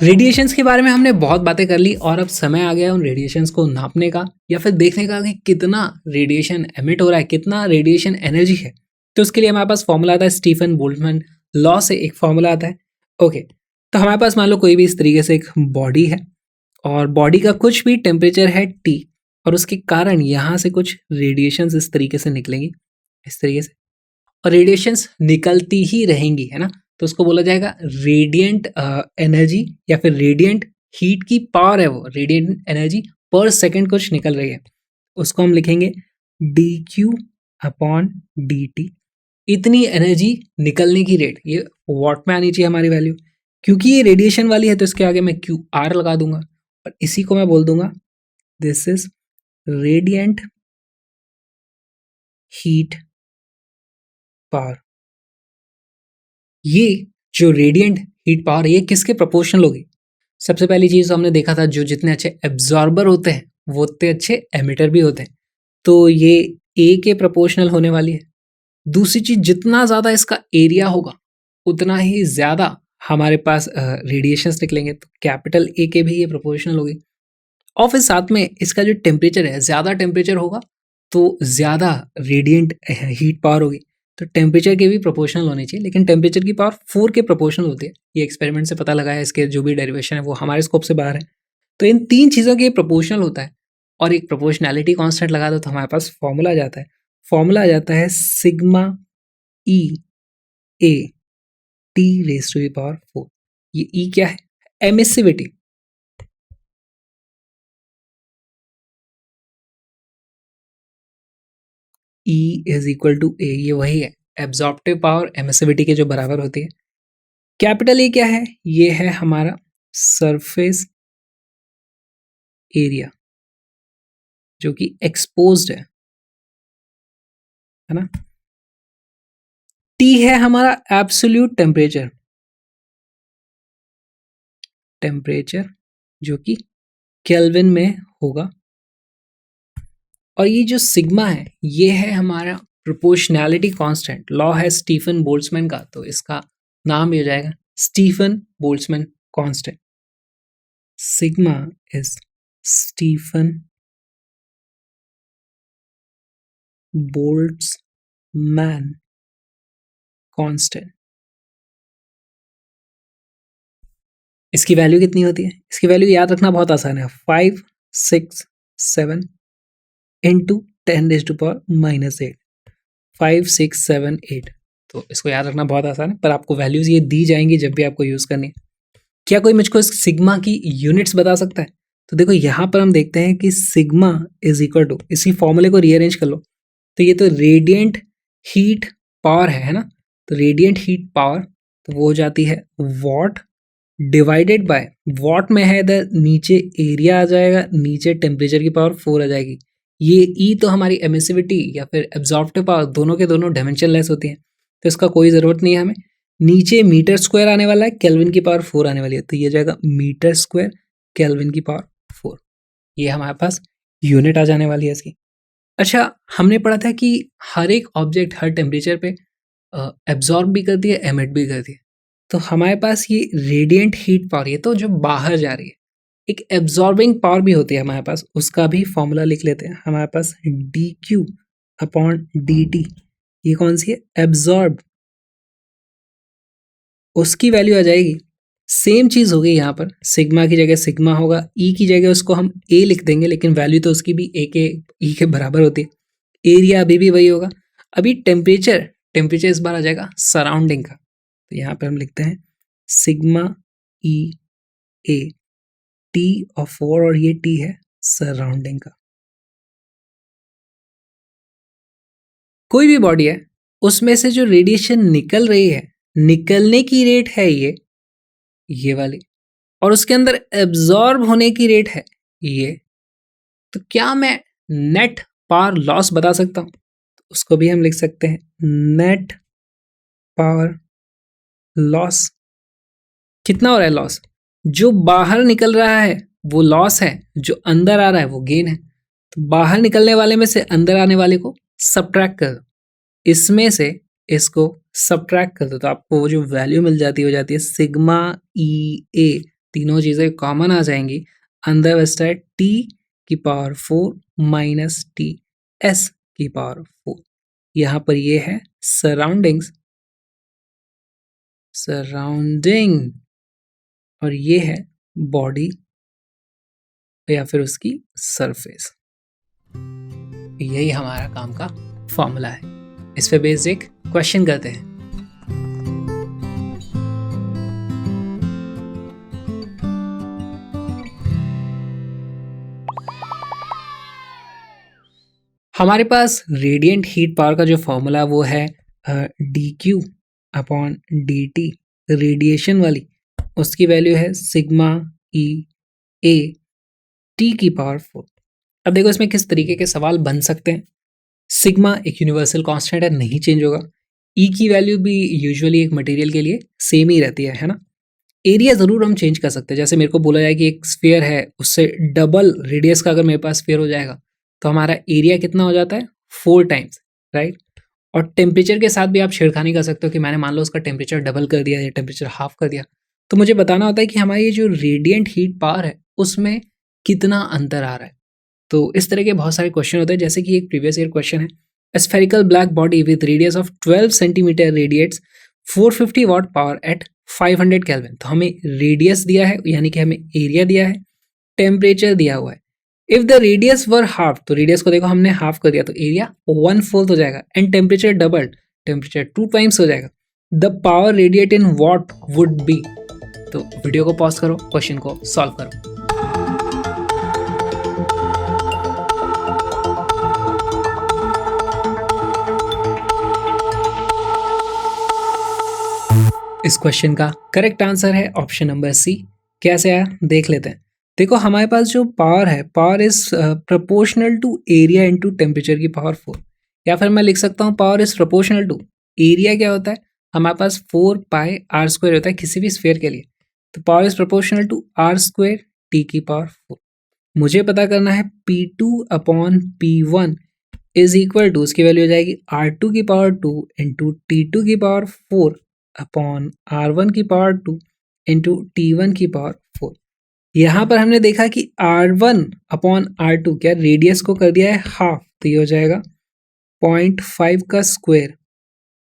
Radiations के बारे में हमने बहुत बातें कर ली और अब समय आ गया है उन रेडिएशंस को नापने का या फिर देखने का कि कितना रेडिएशन एमिट हो रहा है, कितना रेडिएशन एनर्जी है। तो उसके लिए हमारे पास फॉर्मूला आता है स्टीफन बोल्ट्जमैन लॉ से एक फॉर्मूला आता है। ओके, तो हमारे पास मान लो कोई भी इस तरीके से एक बॉडी है और बॉडी का कुछ भी टेम्परेचर है T और उसके कारण यहाँ से कुछ रेडिएशंस इस तरीके से निकलेंगी, इस तरीके से, और रेडिएशंस निकलती ही रहेंगी, है ना। तो उसको बोला जाएगा रेडिएंट एनर्जी या फिर रेडिएंट हीट की पावर है, वो रेडिएंट एनर्जी पर सेकंड कुछ निकल रही है, उसको हम लिखेंगे dQ/dt। इतनी एनर्जी निकलने की रेट, ये वॉट में आनी चाहिए हमारी वैल्यू, क्योंकि ये रेडिएशन वाली है तो इसके आगे मैं QR लगा दूंगा और इसी को मैं बोल दूंगा this is radiant heat power. ये जो रेडिएंट हीट पावर ये किसके प्रोपोर्शनल होगी? सबसे पहली चीज हमने देखा था जो जितने अच्छे एब्जॉर्बर होते हैं वो उतने अच्छे एमिटर भी होते हैं, तो ये ए के प्रोपोर्शनल होने वाली है। दूसरी चीज, जितना ज्यादा इसका एरिया होगा उतना ही ज्यादा हमारे पास रेडिएशंस निकलेंगे, तो कैपिटल ए के भी ये प्रोपोर्शनल होगी। और फिर साथ में इसका जो टेम्परेचर है, ज्यादा टेम्परेचर होगा तो ज्यादा रेडिएंट हीट पावर होगी, तो टेम्परेचर के भी प्रोपोर्शनल होनी चाहिए, लेकिन टेम्परेचर की पावर 4 के प्रोपोर्शनल होती है। ये एक्सपेरिमेंट से पता लगा है, इसके जो भी डेरिवेशन है वो हमारे स्कोप से बाहर है। तो इन तीन चीज़ों के प्रोपोर्शनल होता है और एक प्रोपोर्शनैलिटी कांस्टेंट लगा दो तो हमारे पास फॉर्मूला आ जाता है। फॉर्मूला आ जाता है sigma E A T raise to the power 4। ये ई क्या है? Emissivity. E is equal to A, ये वही है एब्जॉर्प्टिव पावर एमिसिविटी के जो बराबर होती है। कैपिटल ए क्या है? ये है हमारा सरफेस एरिया जो कि एक्सपोज्ड है ना। टी है हमारा एब्सोल्यूट टेम्परेचर, टेम्परेचर जो कि केल्विन में होगा। और ये जो सिग्मा है ये है हमारा प्रोपोर्शनैलिटी कांस्टेंट, लॉ है स्टीफन बोल्ट्जमैन का, तो इसका नाम ये हो जाएगा Stefan Boltzmann constant. Sigma is Stefan Boltzmann constant. इसकी वैल्यू कितनी होती है? इसकी वैल्यू याद रखना बहुत आसान है, 567 इंटू 10⁻⁻8, 5678। तो इसको याद रखना बहुत आसान है, पर आपको वैल्यूज ये दी जाएंगी जब भी आपको यूज करनी है। क्या कोई मुझको इस सिग्मा की यूनिट्स बता सकता है? तो देखो यहाँ पर हम देखते हैं कि सिग्मा इज इक्वल टू, इसी फॉर्मूले को रीअरेंज कर लो तो ये तो रेडिएंट हीट पावर है ना। तो रेडिएंट हीट पावर तो वो हो जाती है वॉट डिवाइडेड बाय, वॉट में है इधर, नीचे एरिया आ जाएगा, नीचे टेम्परेचर की पावर 4 आ जाएगी। ये ई तो हमारी एमिसिविटी या फिर एब्जॉर्प्टिव पावर दोनों के दोनों डायमेंशन लेस होती हैं, तो इसका कोई ज़रूरत नहीं है हमें। नीचे मीटर स्क्वायर आने वाला है, केल्विन की पावर 4 आने वाली है, तो ये जाएगा मीटर स्क्वायर केल्विन की पावर 4। ये हमारे पास यूनिट आ जाने वाली है इसकी। अच्छा, हमने पढ़ा था कि हर एक ऑब्जेक्ट हर टेम्परेचर पे एब्जॉर्ब भी करती है, एमिट भी करती है। तो हमारे पास ये रेडिएंट हीट पावर, ये तो जो बाहर जा रही है, एक एब्जॉर्बिंग पावर भी होती है हमारे पास, उसका भी फॉर्मूला लिख लेते हैं। हमारे पास dQ/dt, ये कौन सी है? एब्जॉर्ब, उसकी वैल्यू आ जाएगी। सेम चीज होगी यहाँ पर, सिग्मा की जगह सिग्मा होगा, ई की जगह उसको हम ए लिख देंगे, लेकिन वैल्यू तो उसकी भी ए के ई के बराबर होती है। एरिया अभी भी वही होगा। अभी टेम्परेचर, टेम्परेचर इस बार आ जाएगा सराउंडिंग का, तो यहाँ पर हम लिखते हैं सिग्मा ई ए टी और 4, और ये टी है सराउंडिंग का। कोई भी बॉडी है उसमें से जो रेडिएशन निकल रही है, निकलने की रेट है ये वाली, और उसके अंदर एब्जॉर्ब होने की रेट है ये। तो क्या मैं नेट पावर लॉस बता सकता हूं? उसको भी हम लिख सकते हैं नेट पावर लॉस। कितना हो रहा है लॉस? जो बाहर निकल रहा है वो लॉस है, जो अंदर आ रहा है वो गेन है। तो बाहर निकलने वाले में से अंदर आने वाले को सब्ट्रैक्ट कर दो, इसमें से इसको सब्ट्रैक्ट कर दो, तो आपको वो जो वैल्यू मिल जाती है हो जाती है सिग्मा ई ए तीनों चीज़ें कॉमन आ जाएंगी, अंदर बचता है टी की पावर 4 माइनस टी एस की पावर 4। यहाँ पर ये है सराउंडिंग, और ये है बॉडी या फिर उसकी सरफेस। यही हमारा काम का फॉर्मूला है। इस पे बेस्ड एक क्वेश्चन करते हैं। हमारे पास रेडियंट हीट पावर का जो फॉर्मूला वो है D Q upon D T, radiation वाली, उसकी वैल्यू है सिग्मा ई ए टी की पावर 4। अब देखो इसमें किस तरीके के सवाल बन सकते हैं। सिग्मा एक यूनिवर्सल कांस्टेंट है, नहीं चेंज होगा। ई की वैल्यू भी यूजुअली एक मटेरियल के लिए सेम ही रहती है ना। एरिया ज़रूर हम चेंज कर सकते हैं, जैसे मेरे को बोला जाए कि एक स्फीयर है, उससे डबल रेडियस का अगर मेरे पास स्फीयर हो जाएगा तो हमारा एरिया कितना हो जाता है, 4 टाइम्स, राइट। और टेम्परेचर के साथ भी आप छेड़खानी कर सकते हो कि मैंने मान लो उसका टेम्परेचर डबल कर दिया या टेम्परेचर हाफ कर दिया, तो मुझे बताना होता है कि हमारी ये जो रेडियंट हीट पावर है उसमें कितना अंतर आ रहा है। तो इस तरह के बहुत सारे क्वेश्चन होते हैं, जैसे कि एक प्रीवियस ईयर क्वेश्चन है, A spherical black body with radius of 12 centimeter radiates 450 watt power at 500 Kelvin। तो हमें रेडियस दिया है, यानी कि हमें एरिया दिया है, टेम्परेचर दिया हुआ है। If the radius were half, तो रेडियस को देखो हमने हाफ कर दिया तो एरिया 1/4 हो जाएगा, and temperature double, temperature 2 times हो जाएगा। The power radiate in what would be. तो वीडियो को पॉज करो, क्वेश्चन को सॉल्व करो। इस क्वेश्चन का करेक्ट आंसर है ऑप्शन नंबर सी। कैसे आया देख लेते हैं। देखो हमारे पास जो पावर है, power is proportional to area into temperature की पावर 4, या फिर मैं लिख सकता हूँ power is proportional to area. क्या होता है हमारे पास 4 पाई आर स्क्वायर होता है किसी भी स्फीयर के लिए, तो power is proportional to R square T की पावर 4। मुझे पता करना है P2 upon P1 is equal to, उसकी वैल्यू हो जाएगी R2 की पावर 2 इंटू T2 की पावर 4 अपॉन R1 की पावर 2 इंटू T1 की पावर 4। यहाँ पर हमने देखा कि R1 अपॉन R2 क्या रेडियस को कर दिया है हाफ, तो ये हो जाएगा 0.5 का स्क्वायर,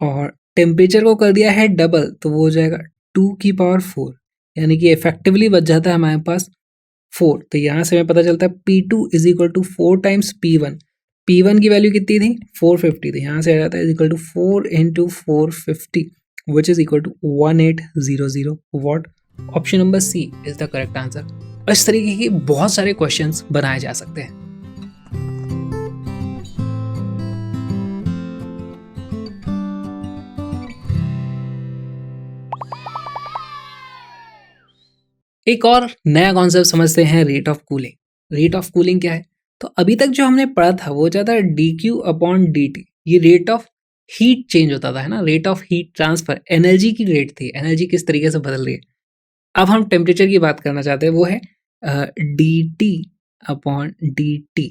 और टेम्परेचर को कर दिया है डबल, तो वो हो जाएगा 2 की पावर 4, यानी कि इफेक्टिवली बच जाता है हमारे पास 4। तो यहाँ से हमें पता चलता है P2 is equal to 4 times P1। P1 की वैल्यू कितनी थी 450, तो यहाँ से आ जाता है is equal to 4 into 450 which is equal to 1800 watt। Option number C is the correct answer. इस तरीके के बहुत सारे क्वेश्चंस बनाए जा सकते हैं। एक और नया कॉन्सेप्ट समझते हैं, rate of cooling. Rate of cooling क्या है, तो अभी तक जो हमने पढ़ा था वो जाता है D Q upon D T, ये रेट ऑफ हीट चेंज होता था, है ना, rate of heat transfer, energy की रेट थी, एनर्जी किस तरीके से बदल रही है। अब हम टेम्परेचर की बात करना चाहते हैं, वो है D T upon D T,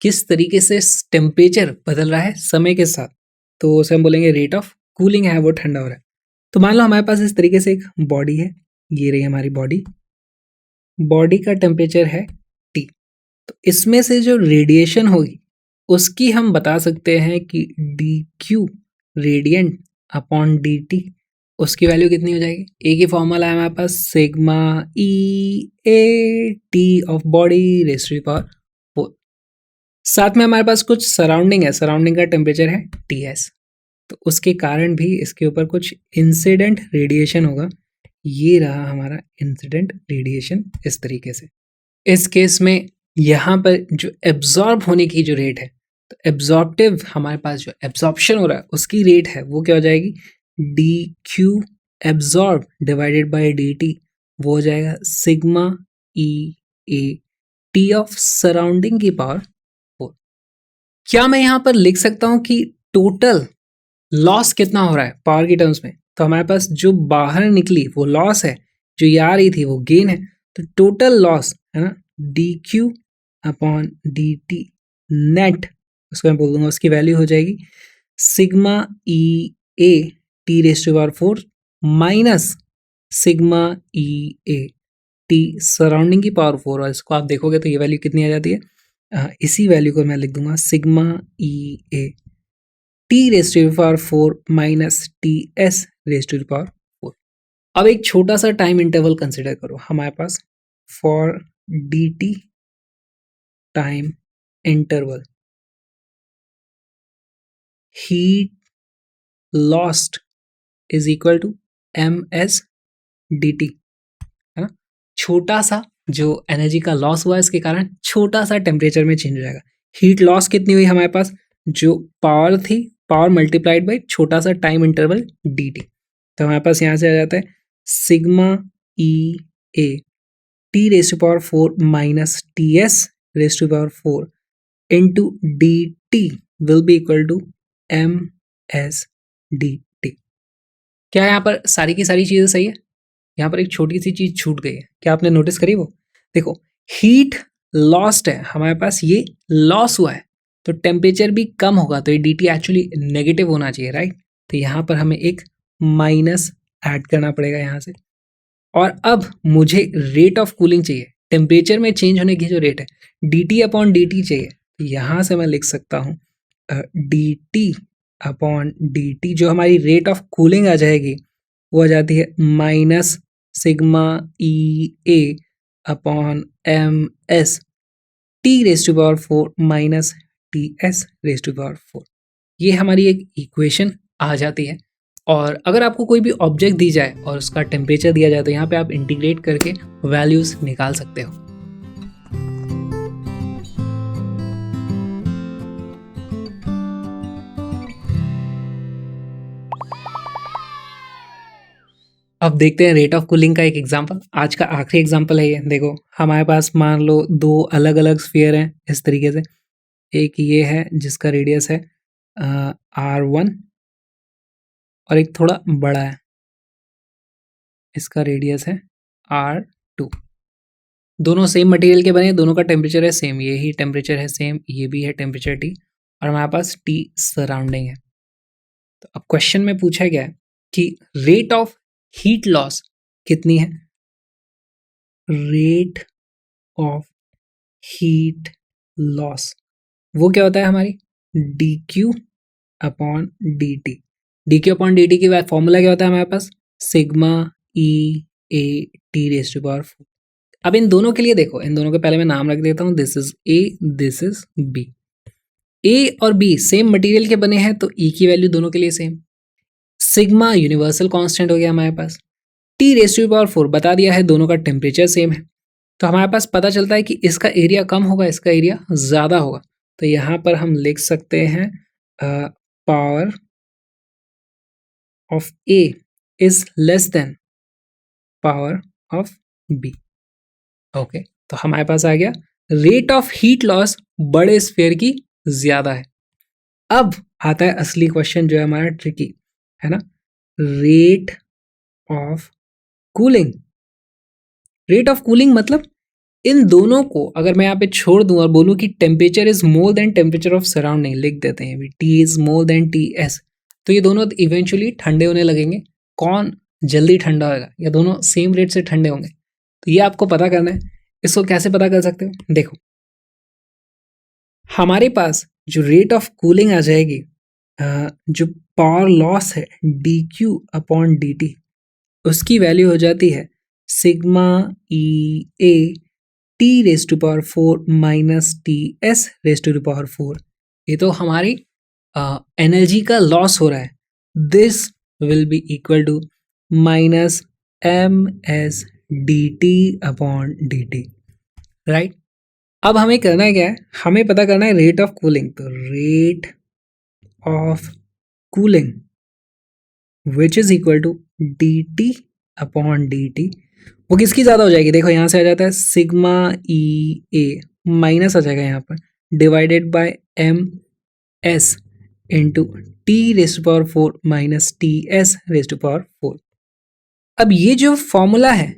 किस तरीके से टेम्परेचर बदल रहा है समय के साथ, तो उसे हम बोलेंगे रेट ऑफ कूलिंग है, वो ठंडा हो रहा है। तो मान लो हमारे पास इस तरीके से एक बॉडी है, ये रही हमारी बॉडी, बॉडी का टेम्परेचर है टी, तो इसमें से जो रेडिएशन होगी उसकी हम बता सकते हैं कि D Q radiant upon D T, उसकी वैल्यू कितनी हो जाएगी। एक ही फॉर्मूला है हमारे पास, sigma E A T of body raise to the power 4। साथ में हमारे पास कुछ सराउंडिंग है, सराउंडिंग का टेम्परेचर है टी एस, तो उसके कारण भी इसके ऊपर कुछ इंसिडेंट रेडिएशन होगा। ये रहा हमारा इंसिडेंट रेडिएशन इस तरीके से। इस केस में यहाँ पर जो एब्जॉर्ब होने की जो रेट है, तो एब्जॉर्प्टिव हमारे पास जो एब्जॉर्प्शन हो रहा है उसकी रेट है वो क्या हो जाएगी, D Q absorb divided by D T, वो हो जाएगा sigma E A T of surrounding की पावर 4। क्या मैं यहाँ पर लिख सकता हूँ कि टोटल लॉस कितना हो रहा है पावर की टर्म्स में, तो हमारे पास जो बाहर निकली वो लॉस है, जो ये आ रही थी वो गेन है, तो टोटल लॉस है ना D Q upon D T net, उसको मैं बोल दूंगा, उसकी वैल्यू हो जाएगी sigma E A T raise to power 4 minus sigma E A T surrounding की पावर 4, और इसको आप देखोगे तो ये वैल्यू कितनी आ जाती है, इसी वैल्यू को मैं लिख दूंगा sigma E A T raise to the power 4 minus T S raise to the power 4। अब एक छोटा सा टाइम इंटरवल कंसिडर करो हमारे पास, for D T time interval heat lost is equal to M S D T, है ना। छोटा सा जो एनर्जी का लॉस हुआ इसके कारण छोटा सा टेम्परेचर में चेंज हो जाएगा। हीट लॉस कितनी हुई हमारे पास, जो पावर थी, पावर मल्टीप्लाइड बाई छोटा सा टाइम इंटरवल डी टी, तो हमारे पास यहाँ से आ जाता है sigma E A T raise to power 4 minus T S raise to power 4 into D T will be equal to M S D T. क्या यहाँ पर सारी की सारी चीज़ें सही है? यहाँ पर एक छोटी सी चीज़ छूट गई है, क्या आपने नोटिस करी? वो देखो, हीट लॉस्ट है हमारे पास, ये लॉस हुआ है तो टेम्परेचर भी कम होगा, तो ये डी टी एक्चुअली नेगेटिव होना चाहिए, राइट। तो यहाँ पर हमें एक माइनस ऐड करना पड़ेगा यहाँ से। और अब मुझे रेट ऑफ कूलिंग चाहिए, टेम्परेचर में चेंज होने की जो रेट है D T upon D T चाहिए, तो यहाँ से मैं लिख सकता हूँ D T upon D T, जो हमारी रेट ऑफ कूलिंग आ जाएगी वो आ जाती है minus sigma E A upon M S T raise to power 4 minus T S raise to power 4। ये हमारी एक इक्वेशन आ जाती है। और अगर आपको कोई भी ऑब्जेक्ट दी जाए और उसका टेम्परेचर दिया जाए तो यहाँ पे आप इंटीग्रेट करके वैल्यूज निकाल सकते हो। अब देखते हैं रेट ऑफ कूलिंग का एक एग्जांपल। आज का आखिरी एग्जांपल है ये। देखो हमारे पास मान लो दो अलग अलग स्फीयर हैं इस तरीके से, एक ये है जिसका रेडियस है R1 और एक थोड़ा बड़ा है, इसका रेडियस है R2। दोनों सेम मटेरियल के बने, दोनों का टेम्परेचर है सेम, ये ही टेम्परेचर है सेम, ये भी है टेम्परेचर T, और हमारे पास T सराउंडिंग है। तो अब क्वेश्चन में पूछा गया है कि रेट ऑफ हीट लॉस कितनी है। रेट ऑफ हीट लॉस वो क्या होता है हमारी, D Q upon D T. D Q upon D T की फॉर्मूला क्या होता है हमारे पास, sigma E A T raise to power 4। अब इन दोनों के लिए देखो, इन दोनों के पहले मैं नाम रख देता हूँ, this is A, this is B. A और बी सेम मटेरियल के बने हैं तो ई की वैल्यू दोनों के लिए सेम। सिग्मा यूनिवर्सल कांस्टेंट हो गया हमारे पास। टी रेज टू पावर 4 बता दिया है, दोनों का टेम्परेचर सेम है, तो हमारे पास पता चलता है कि इसका एरिया कम होगा, इसका एरिया ज़्यादा होगा। तो यहाँ पर हम लिख सकते हैं power of A is less than power of B. Okay, तो हमारे पास आ गया रेट ऑफ हीट लॉस बड़े स्फीयर की ज़्यादा है। अब आता है असली क्वेश्चन जो है हमारा ट्रिकी, है ना, rate of cooling. Rate of cooling मतलब इन दोनों को अगर मैं यहाँ पे छोड़ दूं और बोलूं कि temperature is more than temperature of surrounding, लिख देते हैं T is more than T S, तो ये दोनों इवेंचुअली ठंडे होने लगेंगे। कौन जल्दी ठंडा होगा, या दोनों सेम रेट से ठंडे होंगे, तो ये आपको पता करना है। इसको कैसे पता कर सकते हो, देखो हमारे पास जो रेट ऑफ कूलिंग आ जाएगी, जो पावर लॉस है D Q upon D T, उसकी वैल्यू हो जाती है sigma E A T raise to power 4 minus T S raise to power 4। ये तो हमारी एनर्जी का लॉस हो रहा है, this will be equal to minus M S D T upon D T, right. अब हमें करना है क्या है, हमें पता करना है रेट ऑफ कूलिंग। तो rate of cooling which is equal to D T upon D T, वो किसकी ज़्यादा हो जाएगी, देखो यहाँ से आ जाता है सिग्मा ई ए, माइनस आ जाएगा यहाँ पर, divided by M S into T raise to power 4 minus T S raise to power 4। अब ये जो फॉर्मूला है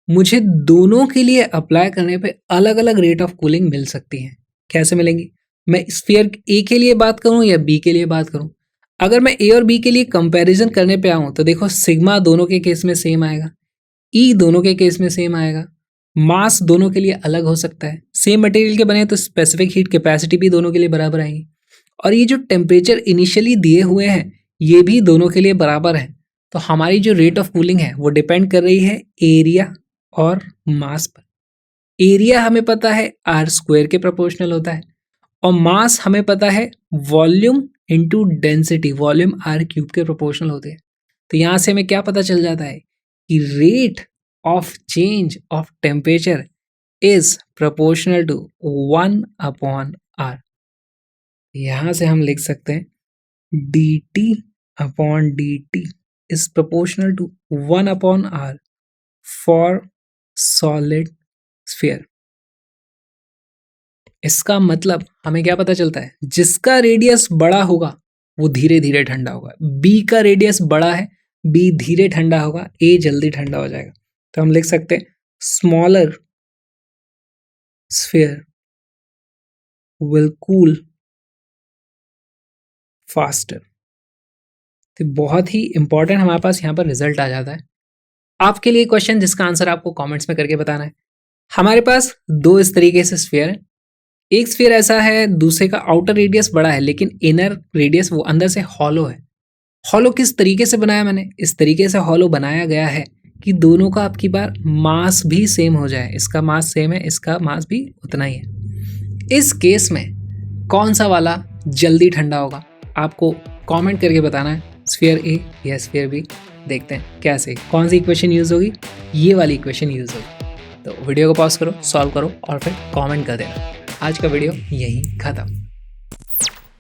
मुझे दोनों के लिए अप्लाई करने पे अलग अलग रेट ऑफ कूलिंग मिल सकती हैं। कैसे मिलेंगी, मैं स्फीयर ए के लिए बात करूं या बी के लिए बात करूं। अगर मैं ए और बी के लिए कंपैरिजन करने पे आऊं तो देखो सिग्मा दोनों के केस में सेम आएगा, ई दोनों के केस में सेम आएगा, मास दोनों के लिए अलग हो सकता है, सेम मटेरियल के बने तो स्पेसिफिक हीट कैपेसिटी भी दोनों के लिए बराबर आएगी, और ये जो टेम्परेचर इनिशियली दिए हुए हैं ये भी दोनों के लिए बराबर है। तो हमारी जो रेट ऑफ कूलिंग है वो डिपेंड कर रही है एरिया और मास पर। एरिया हमें पता है आर स्क्वायर के प्रोपोर्शनल होता है, और मास हमें पता है volume into density, volume R cube के प्रोपोर्शनल होते हैं। तो यहाँ से हमें क्या पता चल जाता है कि rate of change of temperature is proportional to 1/r। यहाँ से हम लिख सकते हैं dt/dt is proportional to 1/r for solid sphere। इसका मतलब हमें क्या पता चलता है, जिसका रेडियस बड़ा होगा वो धीरे धीरे ठंडा होगा। B का रेडियस बड़ा है, B धीरे ठंडा होगा, A जल्दी ठंडा हो जाएगा। तो हम लिख सकते हैं smaller sphere will cool faster. तो बहुत ही इंपॉर्टेंट हमारे पास यहाँ पर रिजल्ट आ जाता है। आपके लिए क्वेश्चन जिसका आंसर आपको कमेंट्स में करके बताना है। हमारे पास दो इस तरीके से स्फीयर है, एक स्फीयर ऐसा है, दूसरे का आउटर रेडियस बड़ा है लेकिन इनर रेडियस वो अंदर से हॉलो है। हॉलो किस तरीके से बनाया मैंने, इस तरीके से हॉलो बनाया गया है कि दोनों का आपकी बार मास भी सेम हो जाए। इसका मास सेम है, इसका मास भी उतना ही है। इस केस में कौन सा वाला जल्दी ठंडा होगा आपको कमेंट करके बताना है, स्फीयर ए या स्फीयर बी। देखते हैं कैसे, कौन सी इक्वेशन यूज होगी, ये वाली इक्वेशन यूज होगी। तो वीडियो को पॉज करो, सॉल्व करो और फिर कमेंट कर देना। आज का वीडियो यहीं खत्म।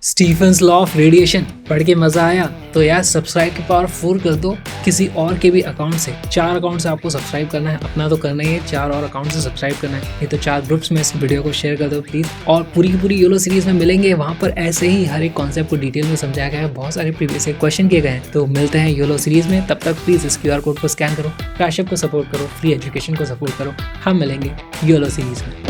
स्टीफन्स लॉ ऑफ रेडिएशन पढ़ के मजा आया तो यार सब्सक्राइब की पावर 4 कर दो। किसी और के भी अकाउंट से, 4 अकाउंट से आपको सब्सक्राइब करना है, अपना तो करना ही है, 4 और अकाउंट से सब्सक्राइब करना है। ये तो 4 ग्रुप्स में इस वीडियो को शेयर कर दो प्लीज। और पूरी की पूरी योलो सीरीज में मिलेंगे, वहाँ पर ऐसे ही हर एक कॉन्सेप्ट को डिटेल में समझाया गया है, बहुत सारे प्रीवियस क्वेश्चन किए गए हैं। तो मिलते हैं योलो सीरीज में, तब तक प्लीज इस QR कोड को स्कैन करो, काश्यप को सपोर्ट करो, फ्री एजुकेशन को सपोर्ट करो। हम मिलेंगे योलो सीरीज में।